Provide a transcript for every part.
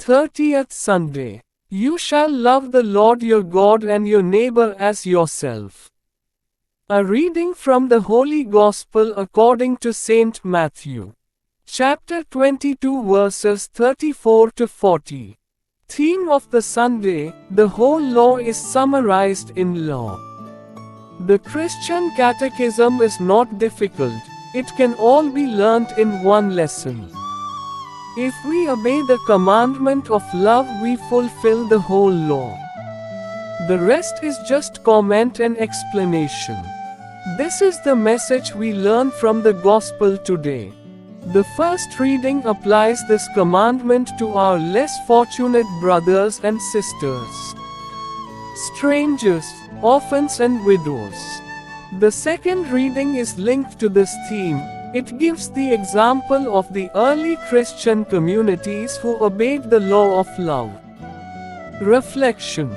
30th Sunday. You shall love the Lord your God and your neighbor as yourself. A reading from the Holy Gospel according to Saint Matthew. Chapter 22 verses 34 to 40. Theme of the Sunday, the whole law is summarized in law. The Christian catechism is not difficult, it can all be learnt in one lesson. If we obey the commandment of love, we fulfill the whole law. The rest is just comment and explanation. This is the message we learn from the Gospel today. The first reading applies this commandment to our less fortunate brothers and sisters, strangers, orphans and widows. The second reading is linked to this theme. It gives the example of the early Christian communities who obeyed the law of love. Reflection.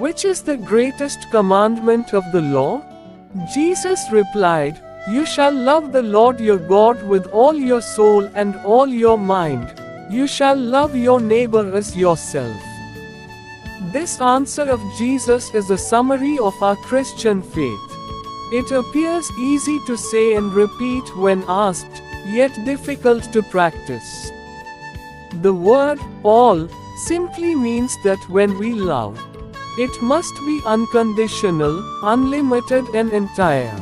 Which is the greatest commandment of the law? Jesus replied, "You shall love the Lord your God with all your soul and all your mind. You shall love your neighbor as yourself." This answer of Jesus is a summary of our Christian faith. It appears easy to say and repeat when asked, yet difficult to practice. The word all simply means that when we love, it must be unconditional, unlimited and entire.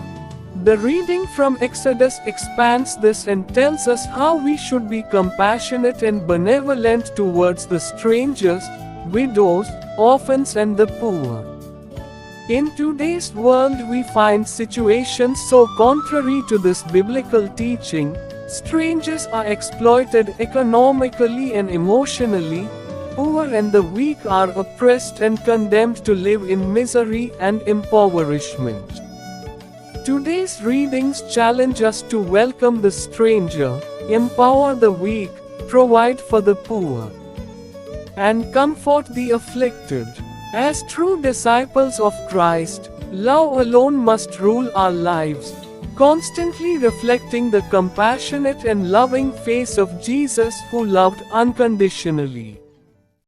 The reading from Exodus expands this and tells us how we should be compassionate and benevolent towards the strangers, widows, orphans and the poor. In today's world we find situations so contrary to this biblical teaching. Strangers are exploited economically and emotionally, poor and the weak are oppressed and condemned to live in misery and impoverishment. Today's readings challenge us to welcome the stranger, empower the weak, provide for the poor, and comfort the afflicted. As true disciples of Christ, love alone must rule our lives, constantly reflecting the compassionate and loving face of Jesus who loved unconditionally.